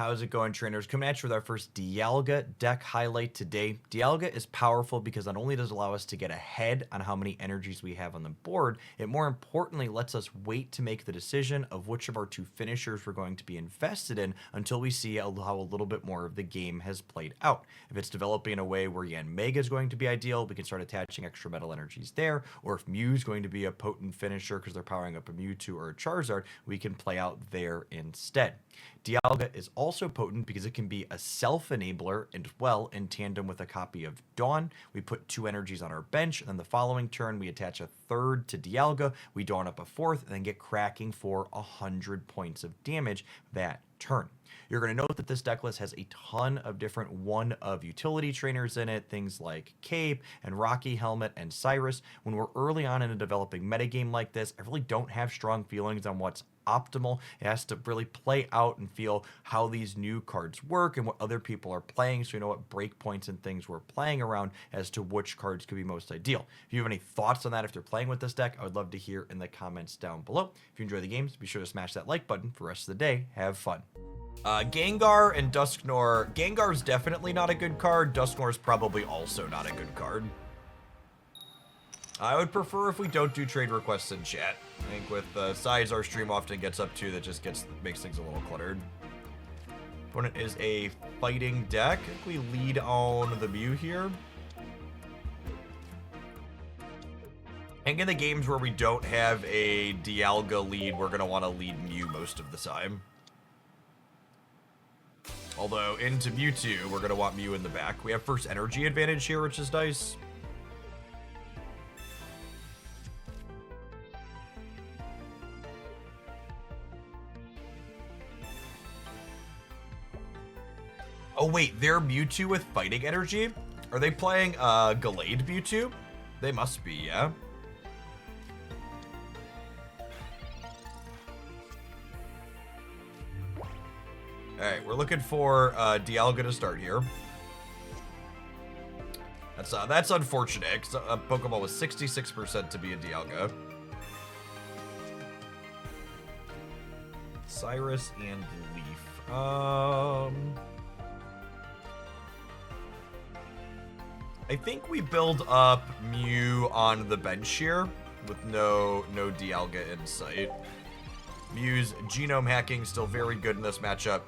How's it going, trainers? Coming at you with our first Dialga deck highlight today. Dialga is powerful because not only does it allow us to get ahead on how many energies we have on the board, it more importantly lets us wait to make the decision of which of our two finishers we're going to be invested in until we see how a little bit more of the game has played out. If it's developing in a way where Yanmega is going to be ideal, we can start attaching extra metal energies there, or if Mew is going to be a potent finisher because they're powering up a Mewtwo or a Charizard, we can play out there instead. Dialga is also potent because it can be a self-enabler and well in tandem with a copy of Dawn. We put 2 energies on our bench, and then the following turn we attach a third to Dialga, we Dawn up a fourth, and then get cracking for 100 points of damage that turn. You're going to note that this deck list has a ton of different one-of utility trainers in it, things like Cape and Rocky Helmet and Cyrus. When we're early on in a developing metagame like this, I really don't have strong feelings on what's optimal. It has to really play out and feel how these new cards work and what other people are playing, so we know what breakpoints and things we're playing around as to which cards could be most ideal. If you have any thoughts on that, if you're playing with this deck, I would love to hear in the comments down below. If you enjoy the games, be sure to smash that like button. For the rest of the day, have fun. Gengar and Dusknoir. Gengar's definitely not a good card. Dusknoir's probably also not a good card. I would prefer if we don't do trade requests in chat. I think with the size our stream often gets up to, that just makes things a little cluttered. Opponent is a fighting deck. I think we lead on the Mew here. I think in the games where we don't have a Dialga lead, we're going to want to lead Mew most of the time. Although into Mewtwo, we're going to want Mew in the back. We have first energy advantage here, which is nice. Oh wait, they're Mewtwo with fighting energy? Are they playing Gallade Mewtwo? They must be, yeah. Alright, we're looking for Dialga to start here. That's unfortunate, because Pokemon was 66% to be a Dialga. Cyrus and Leaf. I think we build up Mew on the bench here with no Dialga in sight. Mew's genome hacking still very good in this matchup.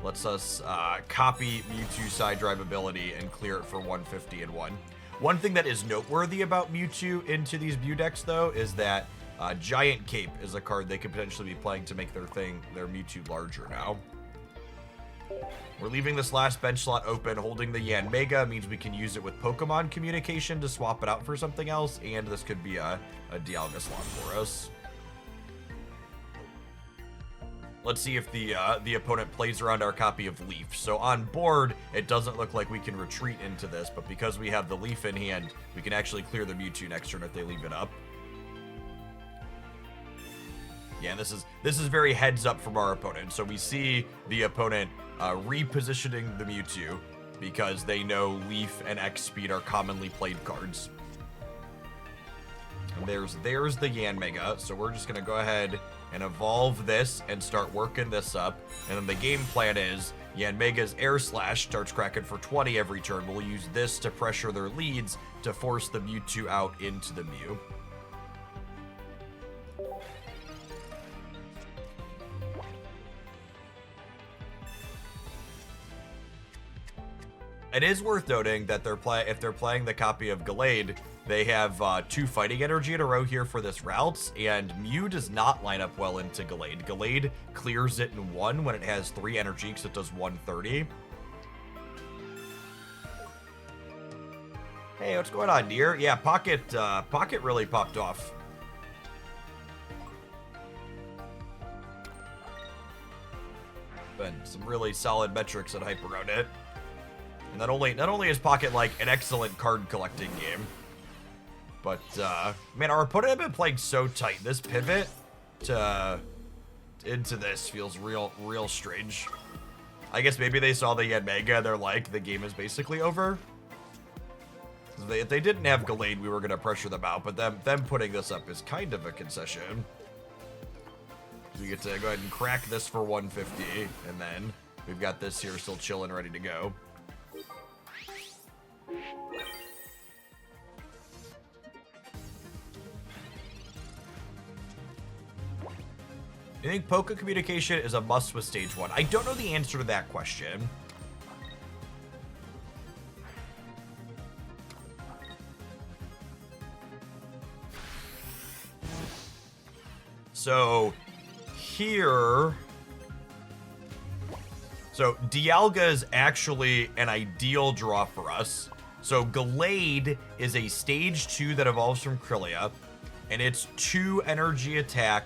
Lets us copy Mewtwo's side drive ability and clear it for 150 and 1. One thing that is noteworthy about Mewtwo into these Mew decks, though, is that Giant Cape is a card they could potentially be playing to make their Mewtwo larger now. We're leaving this last bench slot open. Holding the Yanmega means we can use it with Pokemon communication to swap it out for something else, and this could be a Dialga slot for us. Let's see if the opponent plays around our copy of Leaf. So on board, it doesn't look like we can retreat into this, but because we have the Leaf in hand, we can actually clear the Mewtwo next turn if they leave it up. Yeah, this is very heads up from our opponent. So we see the opponent repositioning the Mewtwo because they know Leaf and X-Speed are commonly played cards. And there's the Yanmega, so we're just gonna go ahead and evolve this and start working this up. And then the game plan is Yanmega's Air Slash starts cracking for 20 every turn. We'll use this to pressure their leads to force the Mewtwo out into the Mew. It is worth noting that if they're playing the copy of Gallade, they have 2 fighting energy in a row here for this route, and Mew does not line up well into Gallade. Gallade clears it in 1 when it has 3 energy, because it does 130. Hey, what's going on, dear? Yeah, Pocket really popped off. Been some really solid metrics and hype around it. And not only is Pocket like an excellent card collecting game, but man, our opponent had been playing so tight. This pivot into this feels real strange. I guess maybe they saw the Yanmega, they're like, the game is basically over. If they didn't have Gallade, we were gonna pressure them out, but them putting this up is kind of a concession. We get to go ahead and crack this for 150, and then We've got this here still chilling, ready to go. I think Poke communication is a must with stage 1. I don't know the answer to that question. So here, so Dialga is actually an ideal draw for us. So Gallade is a stage 2 that evolves from Krylia, and it's 2 energy attack,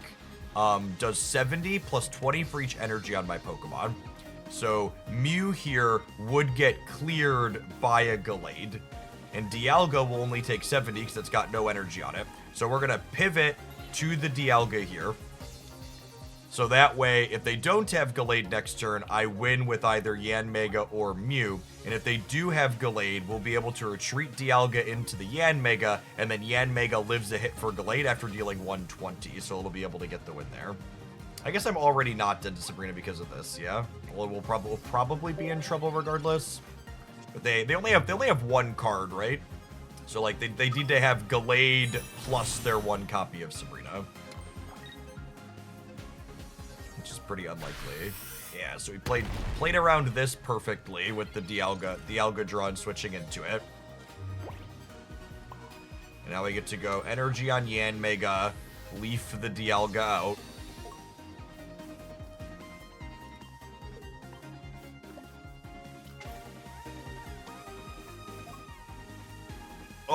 does 70 plus 20 for each energy on my Pokemon. So Mew here would get cleared by a Gallade, and Dialga will only take 70 because it's got no energy on it. So we're gonna pivot to the Dialga here. So that way, if they don't have Gallade next turn, I win with either Yanmega or Mew. And if they do have Gallade, we'll be able to retreat Dialga into the Yanmega, and then Yanmega lives a hit for Gallade after dealing 120, so it'll be able to get the win there. I guess I'm already not dead to Sabrina because of this, yeah? Well, we'll probably be in trouble regardless. But they only have 1 card, right? So, like, they need to have Gallade plus their 1 copy of Sabrina. Which is pretty unlikely. Yeah, so we played around this perfectly with the Dialga draw and switching into it. And now we get to go energy on Yanmega, leaf the Dialga out.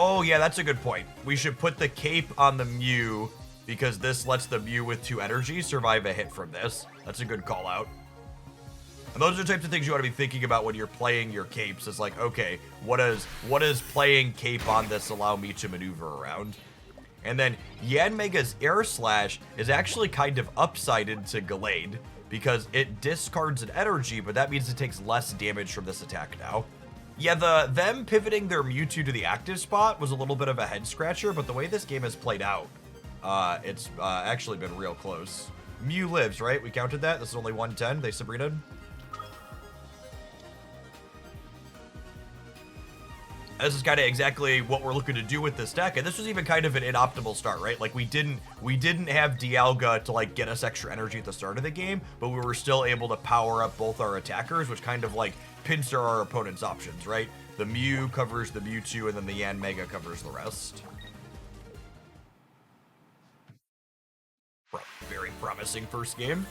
Oh, yeah, that's a good point. We should put the cape on the Mew because this lets the Mew with 2 energy survive a hit from this. That's a good call out. And those are the types of things you want to be thinking about when you're playing your capes. It's like, okay, what does playing cape on this allow me to maneuver around? And then Yanmega's Air Slash is actually kind of upsided to Gallade because it discards an energy, but that means it takes less damage from this attack now. Yeah, them pivoting their Mewtwo to the active spot was a little bit of a head scratcher, but the way this game has played out, it's actually been real close. Mew lives, right? We counted that. This is only 110. They Sabrina'd. This is kind of exactly what we're looking to do with this deck, and this was even kind of an inoptimal start, right? Like we didn't have Dialga to like get us extra energy at the start of the game, but we were still able to power up both our attackers, which kind of like pincer our opponent's options, right? The Mew covers the Mewtwo, and then the Yanmega covers the rest. Very promising first game.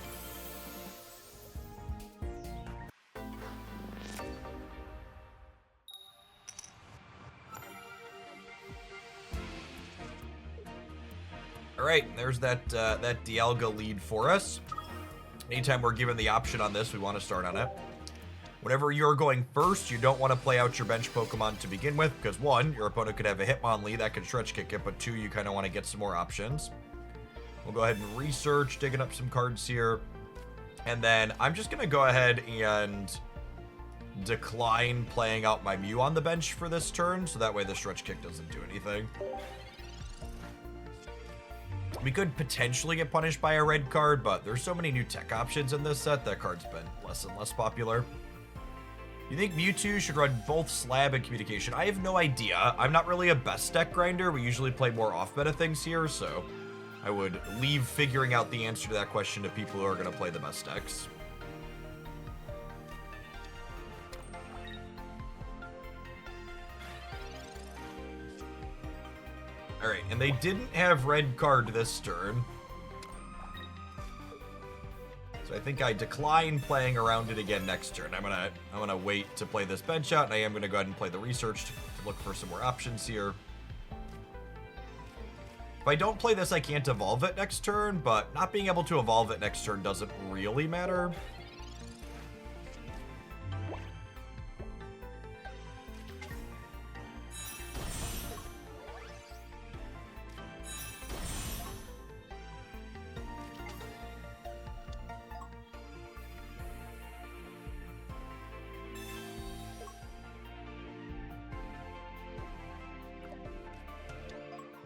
All right, there's that Dialga lead for us. Anytime we're given the option on this, we want to start on it. Whenever you're going first, you don't want to play out your bench Pokemon to begin with, because 1, your opponent could have a Hitmonlee that could stretch kick it, but 2, you kind of want to get some more options. We'll go ahead and research, digging up some cards here. And then I'm just going to go ahead and decline playing out my Mew on the bench for this turn, so that way the stretch kick doesn't do anything. We could potentially get punished by a red card, but there's so many new tech options in this set that card's been less and less popular. You think Mewtwo should run both Slab and Communication? I have no idea. I'm not really a best deck grinder. We usually play more off-meta things here, so I would leave figuring out the answer to that question to people who are going to play the best decks. All right, and they didn't have red card this turn. So I think I decline playing around it again next turn. I'm gonna wait to play this bench out, and I am gonna go ahead and play the research to look for some more options here. If I don't play this, I can't evolve it next turn, but not being able to evolve it next turn doesn't really matter.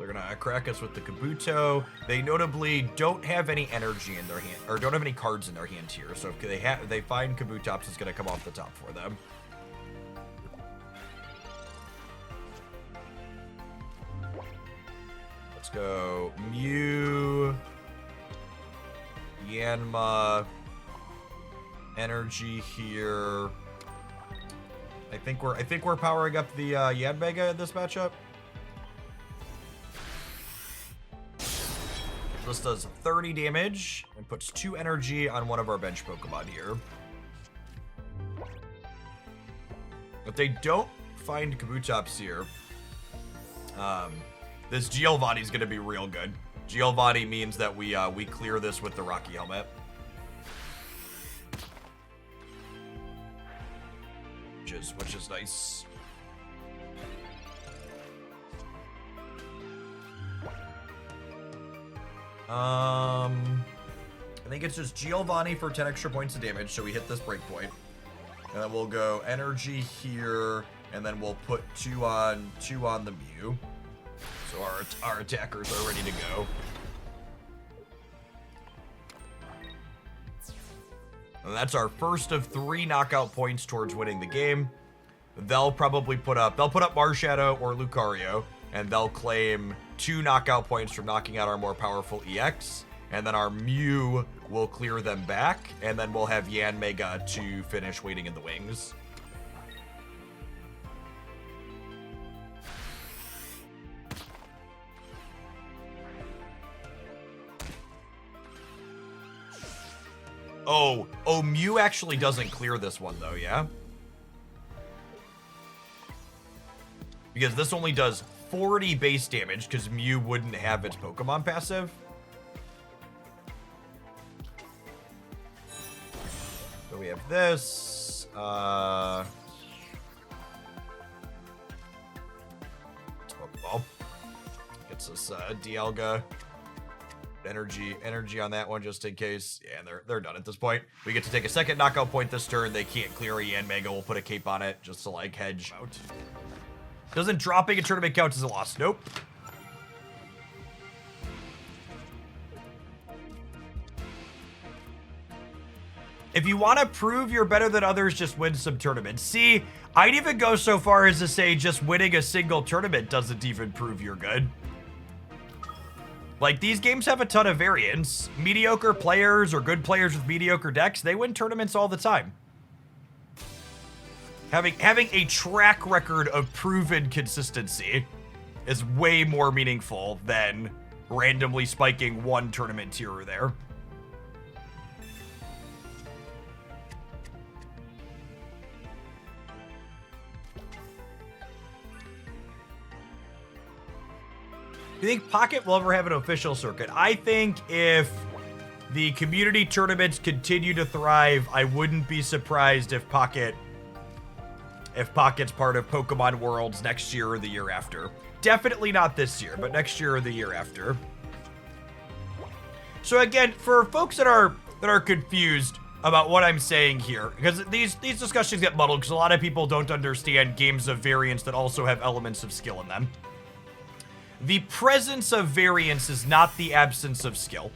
They're gonna crack us with the Kabuto. They notably don't have any energy in their hand, or don't have any cards in their hand here. So if they find Kabutops, it's gonna come off the top for them. Let's go Mew, Yanma, energy here. I think we're powering up the Yanmega in this matchup. This does 30 damage and puts 2 energy on one of our bench Pokemon here. If they don't find Kabutops here, this Giovanni's gonna be real good. Giovanni means that we clear this with the Rocky Helmet. Which is nice. I think it's just Giovanni for 10 extra points of damage, so we hit this breakpoint. And then we'll go energy here, and then we'll put two on the Mew. So our attackers are ready to go. And that's our first of 3 knockout points towards winning the game. They'll probably put up Marshadow or Lucario, and they'll claim 2 knockout points from knocking out our more powerful EX, and then our Mew will clear them back, and then we'll have Yanmega to finish waiting in the wings. Oh, Mew actually doesn't clear this one though, yeah? Because this only does 40 base damage because Mew wouldn't have its Pokemon passive. So we have this. Pokeball. Gets us Dialga. Energy on that one just in case. Yeah, and they're done at this point. We get to take a second knockout point this turn. They can't clear a Yanmega. We'll put a cape on it just to like hedge out. Doesn't dropping a tournament count as a loss? Nope. If you want to prove you're better than others, just win some tournaments. See, I'd even go so far as to say just winning a single tournament doesn't even prove you're good. Like, these games have a ton of variance. Mediocre players or good players with mediocre decks, they win tournaments all the time. Having a track record of proven consistency is way more meaningful than randomly spiking one tournament here or there. Do you think Pocket will ever have an official circuit? I think if the community tournaments continue to thrive, I wouldn't be surprised if Pocket's part of Pokemon Worlds next year or the year after. Definitely not this year, but next year or the year after. So again, for folks that are confused about what I'm saying here, because these discussions get muddled because a lot of people don't understand games of variance that also have elements of skill in them. The presence of variance is not the absence of skill.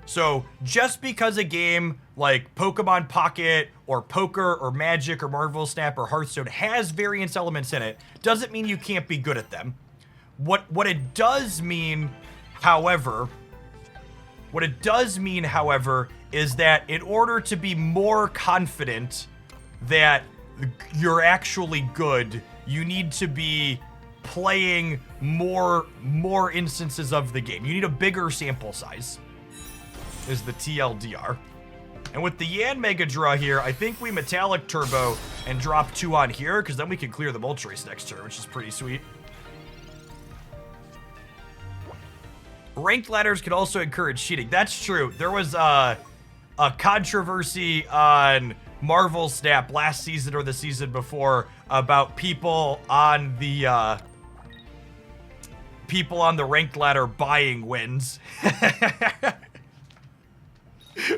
So just because a game like Pokemon Pocket or Poker or Magic or Marvel Snap or Hearthstone has variance elements in it doesn't mean you can't be good at them. What it does mean, however, is that in order to be more confident that you're actually good, you need to be playing more instances of the game. You need a bigger sample size, is the TLDR. And with the Yanmega draw here, I think we Metallic Turbo and drop 2 on here, because then we can clear the Moltres next turn, which is pretty sweet. Ranked ladders can also encourage cheating. That's true. There was a controversy on Marvel Snap last season or the season before about people on the ranked ladder buying wins.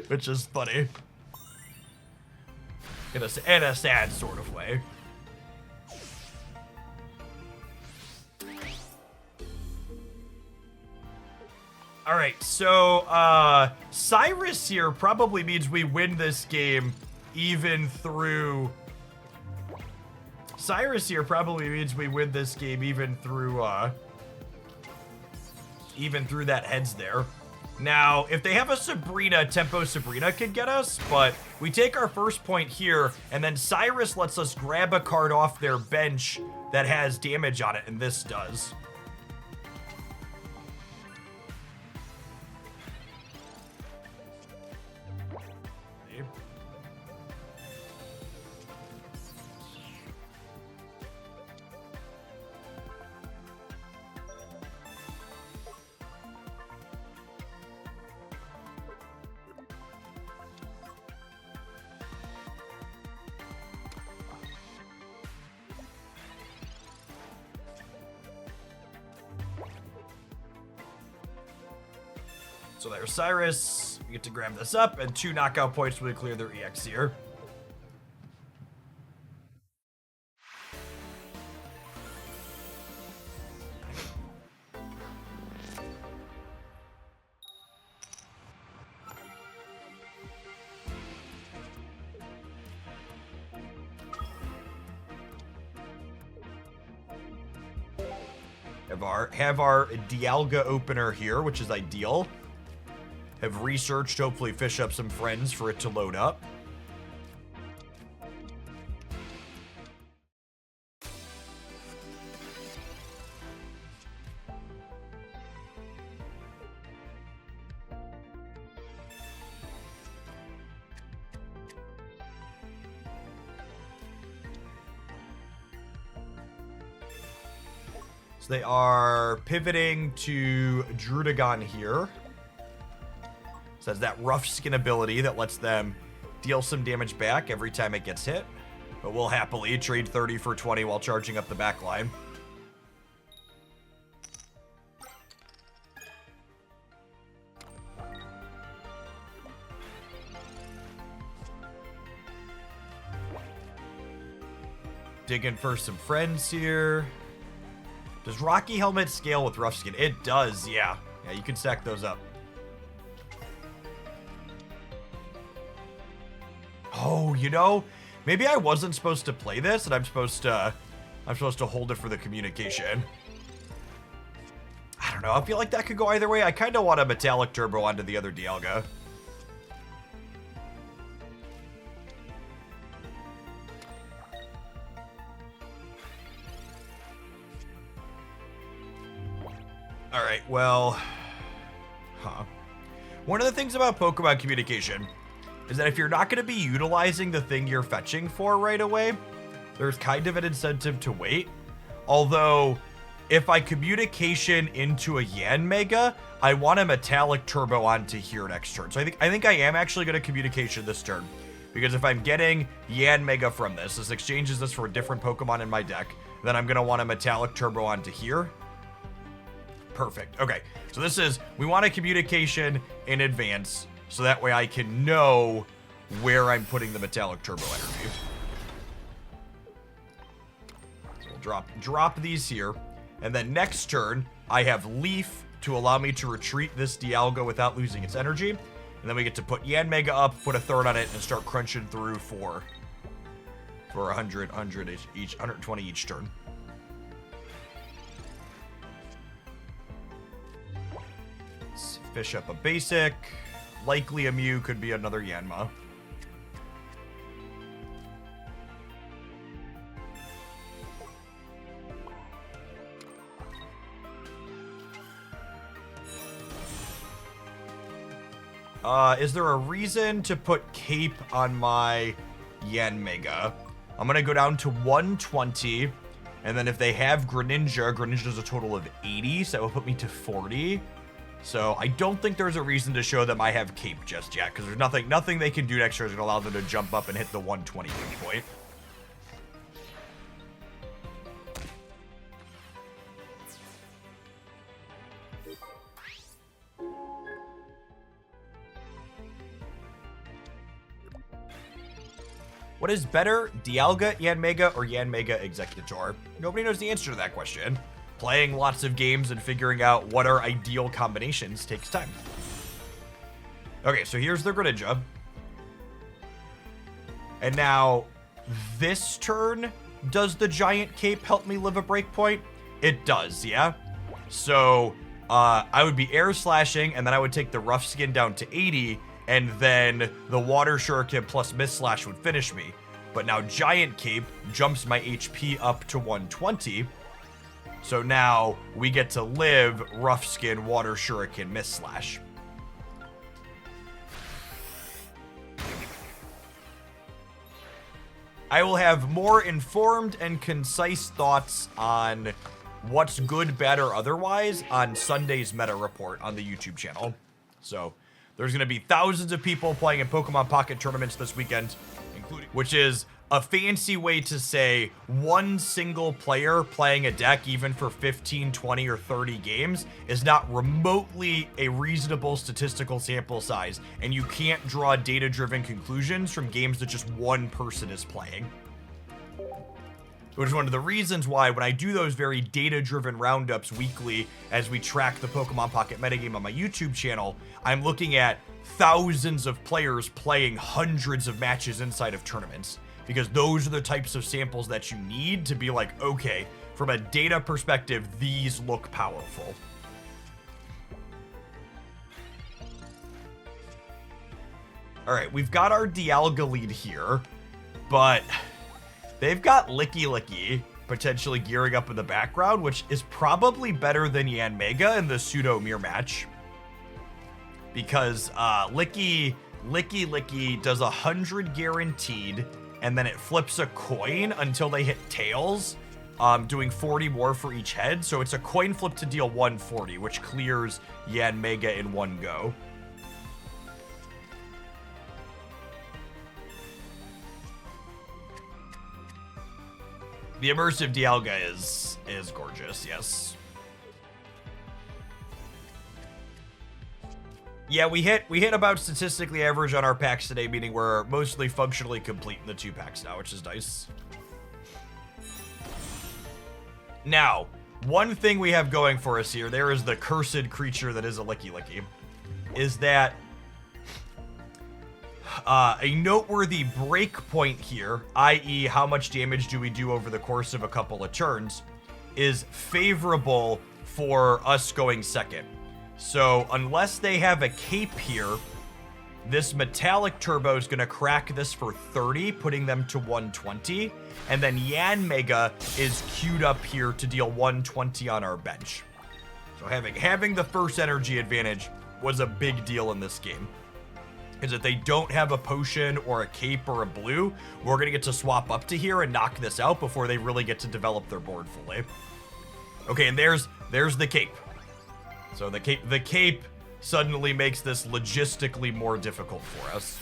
Which is funny. In a sad sort of way. All right, so Cyrus here probably means we win this game even through... Cyrus here probably means we win this game even through that heads there. Now, if they have a Sabrina, Tempo Sabrina could get us, but we take our first point here, and then Cyrus lets us grab a card off their bench that has damage on it, and this does. So there's Cyrus. We get to grab this up, and 2 knockout points will clear their EX here. Have our Dialga opener here, which is ideal. Have researched, hopefully fish up some friends for it to load up. So they are pivoting to Drudagon here. So has that rough skin ability that lets them deal some damage back every time it gets hit. But we'll happily trade 30 for 20 while charging up the back line. Digging for some friends here. Does Rocky Helmet scale with Rough Skin? It does, yeah. Yeah, you can stack those up. Oh, you know, maybe I wasn't supposed to play this, and I'm supposed to hold it for the communication. I don't know. I feel like that could go either way. I kind of want a Metallic Turbo onto the other Dialga. All right, well, one of the things about Pokemon communication is that if you're not going to be utilizing the thing you're fetching for right away, there's kind of an incentive to wait. Although, if I communication into a Yanmega, I want a Metallic Turbo onto here next turn. So I think I am actually going to communication this turn. Because if I'm getting Yanmega from this exchanges this for a different Pokemon in my deck, then I'm going to want a Metallic Turbo onto here. Perfect. Okay, so this is, we want a communication in advance, so that way I can know where I'm putting the Metallic Turbo energy. So we'll drop these here, and then next turn, I have Leaf to allow me to retreat this Dialga without losing its energy, and then we get to put Yanmega up, put a third on it, and start crunching through for 100 each, 120 each turn. Let's fish up a basic. Likely a Mew, could be another Yanma. Is there a reason to put Cape on my Yanmega? I'm gonna go down to 120, and then if they have Greninja does a total of 80, so that will put me to 40. So I don't think there's a reason to show them I have Cape just yet, because there's nothing they can do next year is going to allow them to jump up and hit the 120 point. What is better, Dialga, Yanmega, or Yanmega Executor? Nobody knows the answer to that question. playing lots of games and figuring out what are ideal combinations takes time. Okay, so here's the Greninja. And now, this turn, does the Giant Cape help me live a breakpoint? It does, yeah? So, I would be air slashing, and then I would take the rough skin down to 80, and then the water shuriken plus mist slash would finish me. But now Giant Cape jumps my HP up to 120. So now we get to live rough skin, water shuriken, mist slash. I will have more informed and concise thoughts on what's good, bad, or otherwise on Sunday's meta report on the YouTube channel. So there's going to be thousands of people playing in Pokemon Pocket tournaments this weekend, which is a fancy way to say one single player playing a deck, even for 15, 20, or 30 games, is not remotely a reasonable statistical sample size, and you can't draw data-driven conclusions from games that just one person is playing. Which is one of the reasons why when I do those very data-driven roundups weekly as we track the Pokemon Pocket metagame on my YouTube channel, I'm looking at thousands of players playing hundreds of matches inside of tournaments. Because those are the types of samples that you need to be like, okay, from a data perspective, these look powerful. All right, we've got our Dialga lead here, but they've got Licky Licky potentially gearing up in the background, which is probably better than Yanmega in the pseudo mirror match. Because Licky Licky does 100 guaranteed, and then it flips a coin until they hit tails, doing 40 more for each head. So it's a coin flip to deal 140, which clears Yanmega in one go. The immersive Dialga is gorgeous, yes. Yeah, we hit about statistically average on our packs today, meaning we're mostly functionally complete in the 2 packs now, which is nice. Now, one thing we have going for us here, there is the cursed creature that is a Licky Licky, is that a noteworthy break point here, i.e. how much damage do we do over the course of a couple of turns, is favorable for us going second. So unless they have a cape here, this metallic turbo is going to crack this for 30, putting them to 120. And then Yanmega is queued up here to deal 120 on our bench. So having the first energy advantage was a big deal in this game. Because if they don't have a potion or a cape or a blue, we're going to get to swap up to here and knock this out before they really get to develop their board fully. Okay, and there's the cape. So the cape suddenly makes this logistically more difficult for us.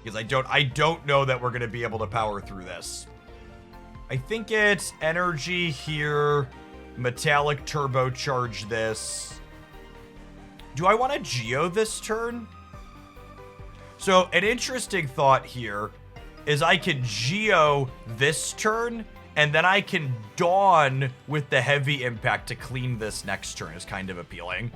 Because I don't know that we're going to be able to power through this. I think it's energy here, metallic turbocharge this. Do I want to Geo this turn? So an interesting thought here is I could Geo this turn, and then I can Dawn with the heavy impact to clean this next turn is kind of appealing.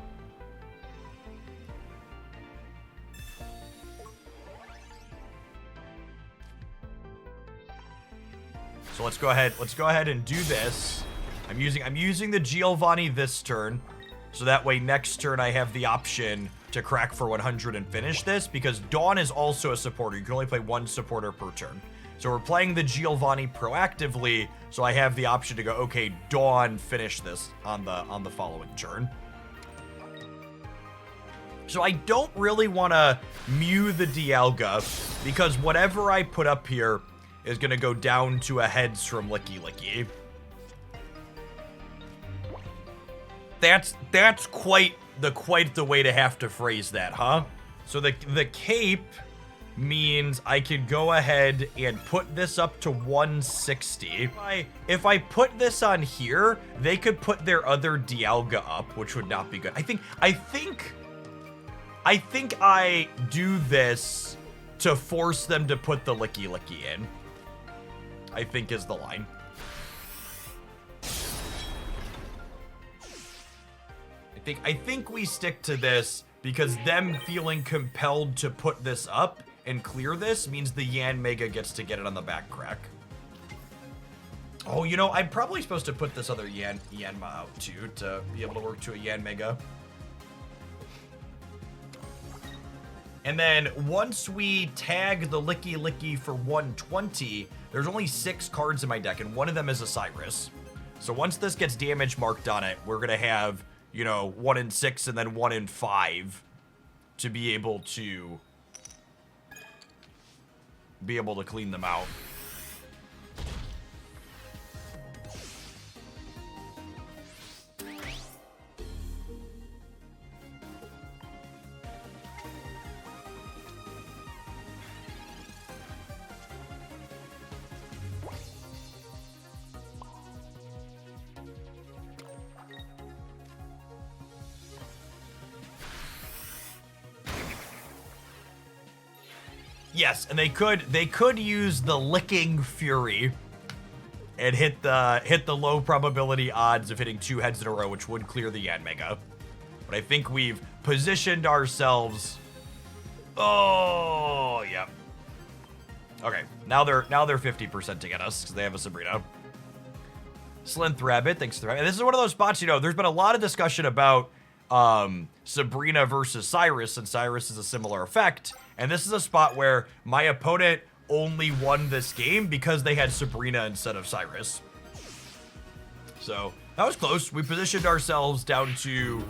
So let's go ahead and do this. I'm using the Giovanni this turn, so that way next turn I have the option to crack for 100 and finish this, because Dawn is also a supporter. You can only play one supporter per turn. So we're playing the Giovanni proactively, so I have the option to go, okay, Dawn, finish this on the following turn. So I don't really want to Mew the Dialga, because whatever I put up here is going to go down to a heads from Licky Licky. That's quite the way to have to phrase that, huh? So the cape means I could go ahead and put this up to 160. If I put this on here, they could put their other Dialga up, which would not be good. I think I do this to force them to put the licky licky in, I think is the line. I think we stick to this because them feeling compelled to put this up and clear this means the Yanmega gets to get it on the back crack. Oh, you know, I'm probably supposed to put this other Yanma out too to be able to work to a Yanmega. And then once we tag the licky licky for 120, there's only 6 cards in my deck, and one of them is a Cyrus. So once this gets damage marked on it, we're gonna have, you know, 1 in 6 and then 1 in 5 to be able to clean them out. Yes, and they could use the Licking Fury and hit the low probability odds of hitting 2 heads in a row, which would clear the Yanmega. But I think we've positioned ourselves. Oh, yep. Okay, now they're 50% to get us because they have a Sabrina. Slinth Rabbit, thanks to Rabbit. This is one of those spots, you know, there's been a lot of discussion about Sabrina versus Cyrus, and Cyrus is a similar effect. And this is a spot where my opponent only won this game because they had Sabrina instead of Cyrus. So that was close. We positioned ourselves down to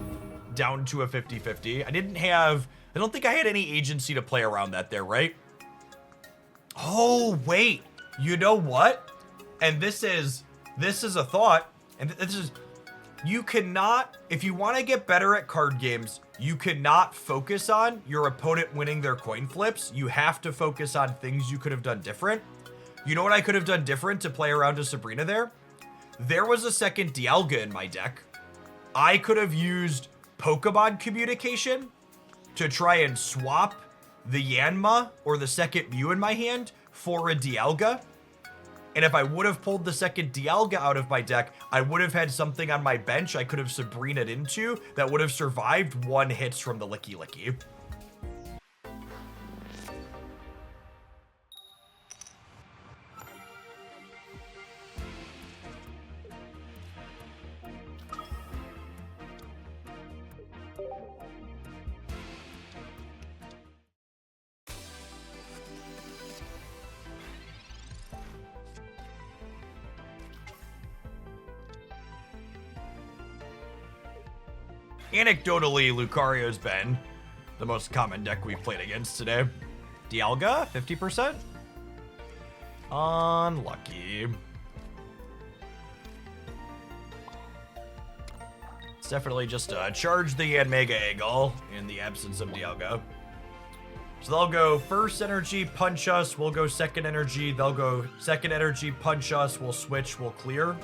a 50-50. I don't think I had any agency to play around that there, right? Oh, wait. You know what? And this is a thought, and this is, you cannot, if you want to get better at card games, you cannot focus on your opponent winning their coin flips. You have to focus on things you could have done different. You know what I could have done different to play around to Sabrina there? There was a second Dialga in my deck. I could have used Pokemon communication to try and swap the Yanma or the second Mew in my hand for a Dialga. And if I would have pulled the second Dialga out of my deck, I would have had something on my bench I could have Sabrinaed into that would have survived 1 hits from the Licky Licky. Anecdotally, Lucario's been the most common deck we've played against today. Dialga, 50%? Unlucky. It's definitely just charge the Yanmega Eagle in the absence of Dialga. So they'll go first energy, punch us, we'll go second energy, they'll go second energy, punch us, we'll switch, we'll clear.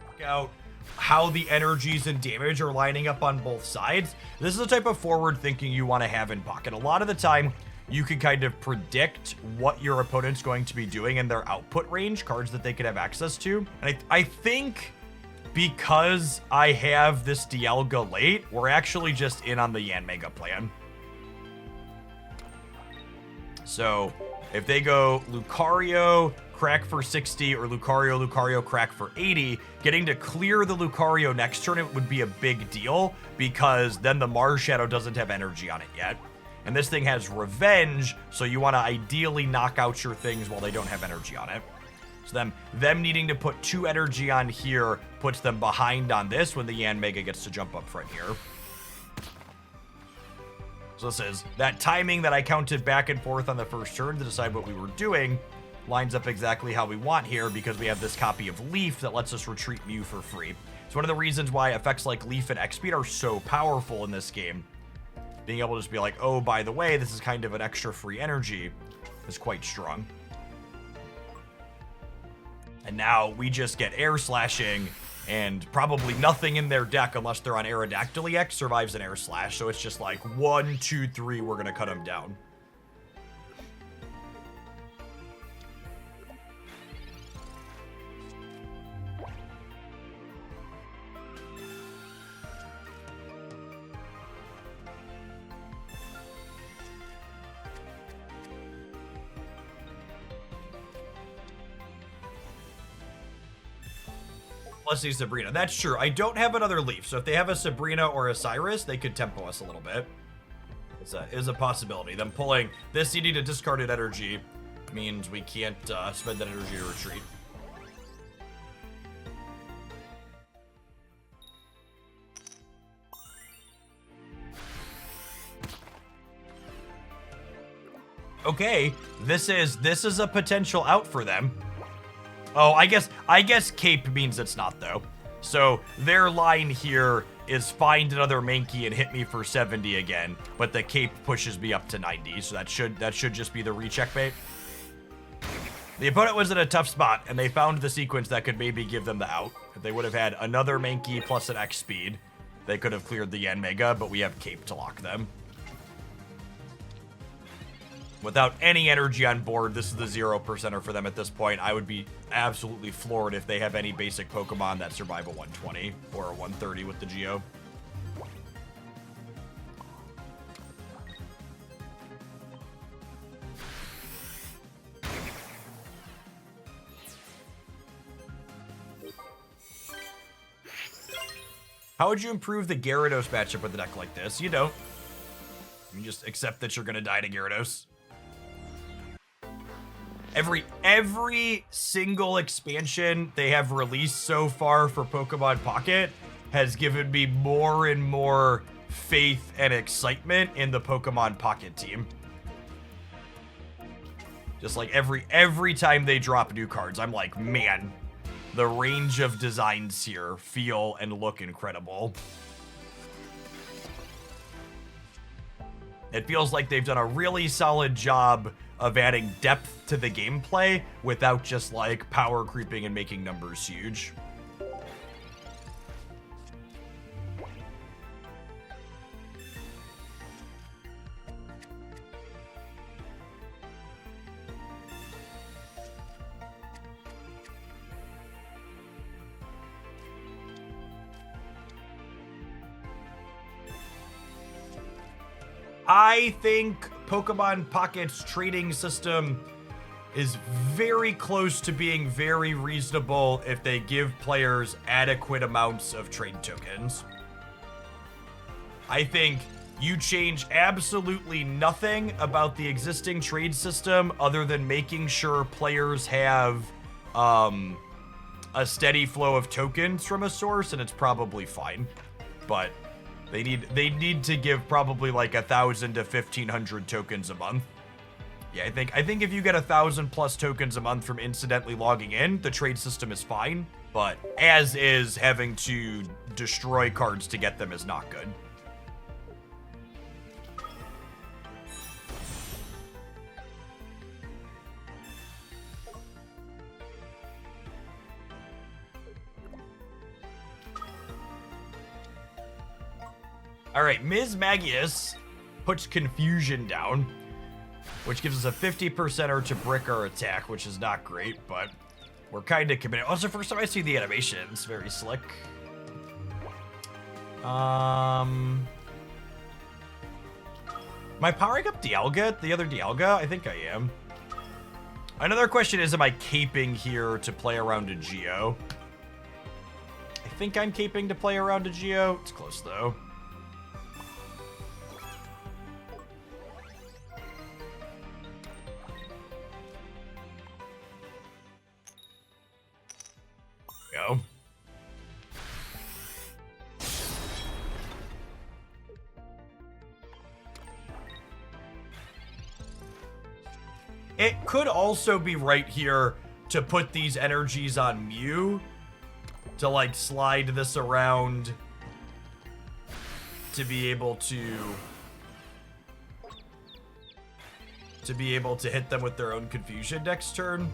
Look out how the energies and damage are lining up on both sides. This is the type of forward thinking you want to have in pocket. A lot of the time, you can kind of predict what your opponent's going to be doing in their output range, cards that they could have access to. And I think because I have this Dialga late, we're actually just in on the Yanmega plan. So if they go Lucario, crack for 60, or Lucario, crack for 80, getting to clear the Lucario next turn, it would be a big deal because then the Mars Shadow doesn't have energy on it yet. And this thing has Revenge, so you want to ideally knock out your things while they don't have energy on it. So them needing to put 2 energy on here puts them behind on this when the Yanmega gets to jump up front here. So this is that timing that I counted back and forth on the first turn to decide what we were doing lines up exactly how we want here because we have this copy of Leaf that lets us retreat Mew for free. It's one of the reasons why effects like Leaf and X-Speed are so powerful in this game. Being able to just be like, oh, by the way, this is kind of an extra free energy is quite strong. And now we just get air slashing And probably nothing in their deck, unless they're on Aerodactyl EX, survives an Air Slash. So it's just like 1, 2, 3, we're going to cut them down. Plus the Sabrina. That's true. I don't have another Leaf, so if they have a Sabrina or a Cyrus, they could tempo us a little bit. Is a possibility. Them pulling this CD to discarded energy means we can't spend that energy to retreat. Okay, this is a potential out for them. Oh, I guess Cape means it's not, though. So their line here is find another Mankey and hit me for 70 again, but the Cape pushes me up to 90, so that should just be the recheck bait. The opponent was in a tough spot, and they found the sequence that could maybe give them the out. If they would have had another Mankey plus an X speed, they could have cleared the Yan Mega, but we have Cape to lock them. Without any energy on board, this is the 0%er for them at this point. I would be absolutely floored if they have any basic Pokemon that survive a 120 or a 130 with the Geo. How would you improve the Gyarados matchup with a deck like this? You don't. You just accept that you're going to die to Gyarados. Every single expansion they have released so far for Pokemon Pocket has given me more and more faith and excitement in the Pokemon Pocket team. Just like every time they drop new cards, I'm like, man, the range of designs here feel and look incredible. It feels like they've done a really solid job of adding depth to the gameplay without just like power creeping and making numbers huge. I think Pokemon Pocket's trading system is very close to being very reasonable if they give players adequate amounts of trade tokens. I think you change absolutely nothing about the existing trade system other than making sure players have a steady flow of tokens from a source, and it's probably fine. But they need to give probably like 1,000 to 1,500 tokens a month. Yeah, I think if you get 1,000 plus tokens a month from incidentally logging in, the trade system is fine. But as is, having to destroy cards to get them is not good. All right, Ms. Magius puts Confusion down, which gives us a 50%er to brick our attack, which is not great, but we're kind of committed. Also, first time I see the animations, very slick. Am I powering up Dialga, the other Dialga? I think I am. Another question is, am I caping here to play around a Geo? I think I'm caping to play around a Geo. It's close, though. Go. It could also be right here to put these energies on Mew to like slide this around to be able to hit them with their own Confusion next turn.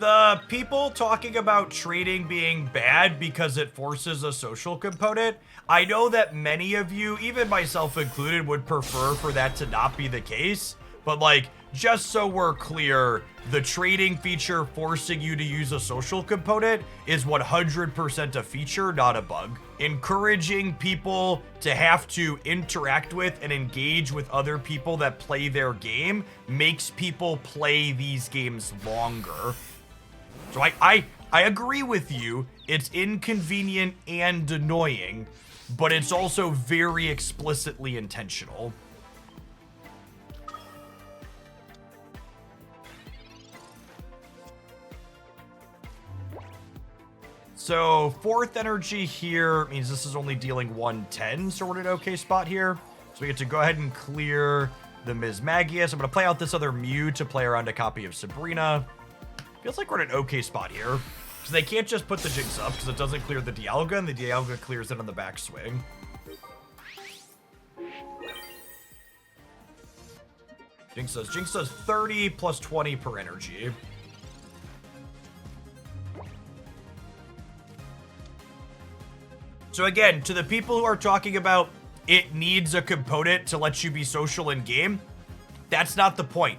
The people talking about trading being bad because it forces a social component, I know that many of you, even myself included, would prefer for that to not be the case. But like, just so we're clear, the trading feature forcing you to use a social component is 100% a feature, not a bug. Encouraging people to have to interact with and engage with other people that play their game makes people play these games longer. So I agree with you. It's inconvenient and annoying, but it's also very explicitly intentional. So 4th energy here means this is only dealing 110, so we're in an okay spot here. So we get to go ahead and clear the Ms. Magius. I'm going to play out this other Mew to play around a copy of Sabrina. Feels like we're in an okay spot here. Because they can't just put the Jinx up, because it doesn't clear the Dialga, and the Dialga clears it on the backswing. Jinx does 30 plus 20 per energy. So again, to the people who are talking about it needs a component to let you be social in game, that's not the point.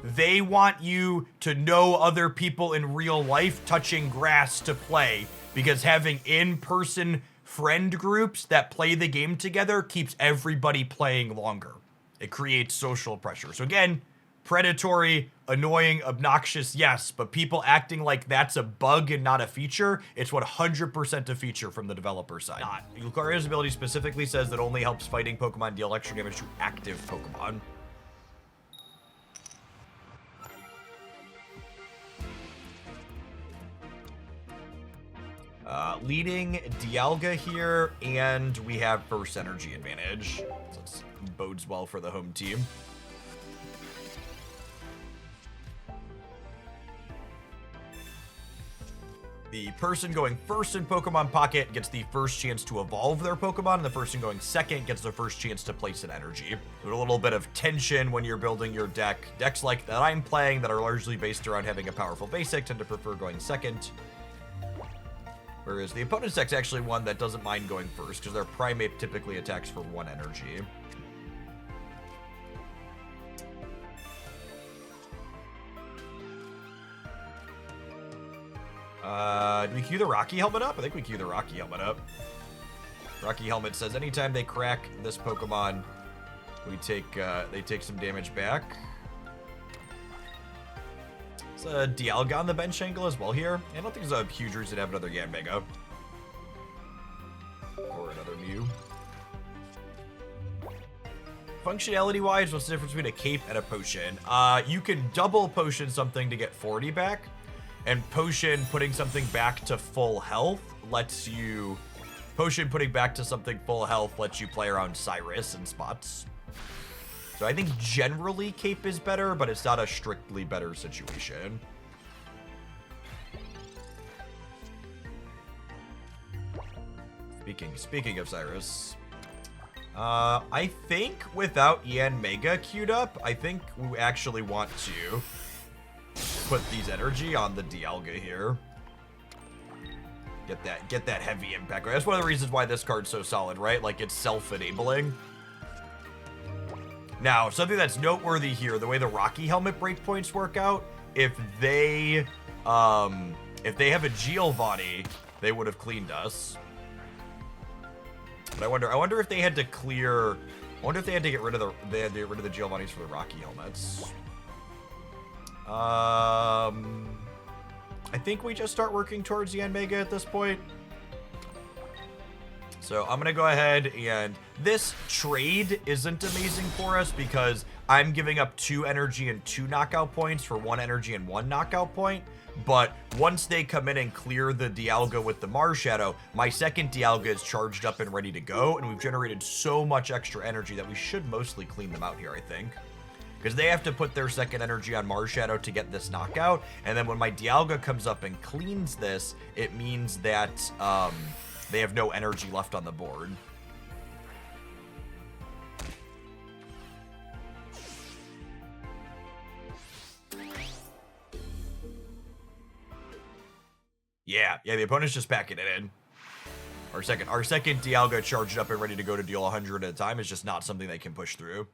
They want you to know other people in real life touching grass to play, because having in-person friend groups that play the game together keeps everybody playing longer. It creates social pressure. So again, predatory, annoying, obnoxious, yes, but people acting like that's a bug and not a feature, it's 100% a feature from the developer side. Lucario's ability specifically says that only helps fighting Pokemon deal extra damage to active Pokemon. Leading Dialga here, and we have burst energy advantage. So this bodes well for the home team. The person going first in Pokemon Pocket gets the first chance to evolve their Pokemon, and the person going second gets the first chance to place an energy. There's a little bit of tension when you're building your deck. Decks like that I'm playing that are largely based around having a powerful basic tend to prefer going second. Whereas the opponent's deck's actually one that doesn't mind going first, because their Primate typically attacks for 1 energy. Do we queue the Rocky Helmet up? I think we queue the Rocky Helmet up. Rocky Helmet says anytime they crack this Pokemon, they take some damage back. It's a Dialga on the bench angle as well here. I don't think there's a huge reason to have another Yanmega. Or another Mew. Functionality-wise, what's the difference between a cape and a potion? You can double potion something to get 40 back. And potion putting something back to full health lets you... Potion putting back to something full health lets you play around Cyrus in spots. So I think generally cape is better, but it's not a strictly better situation. Speaking of Cyrus, I think without Yanmega queued up, I think we actually want to put these energy on the Dialga here. Get that heavy impact. That's one of the reasons why this card's so solid, right? Like, it's self-enabling. Now, something that's noteworthy here, the way the Rocky Helmet breakpoints work out, if they have a Giovanni, they would have cleaned us. But I wonder if they had to clear. I wonder if they had to get rid of the Giovannis for the Rocky Helmets. I think we just start working towards the Yanmega at this point. So I'm going to go ahead, and this trade isn't amazing for us because I'm giving up 2 energy and 2 knockout points for 1 energy and 1 knockout point. But once they come in and clear the Dialga with the Mars Shadow, my second Dialga is charged up and ready to go, and we've generated so much extra energy that we should mostly clean them out here, I think. Because they have to put their second energy on Mars Shadow to get this knockout, and then when my Dialga comes up and cleans this, it means that they have no energy left on the board. Yeah, the opponent's just packing it in. Our second Dialga charged up and ready to go to deal 100 at a time is just not something they can push through.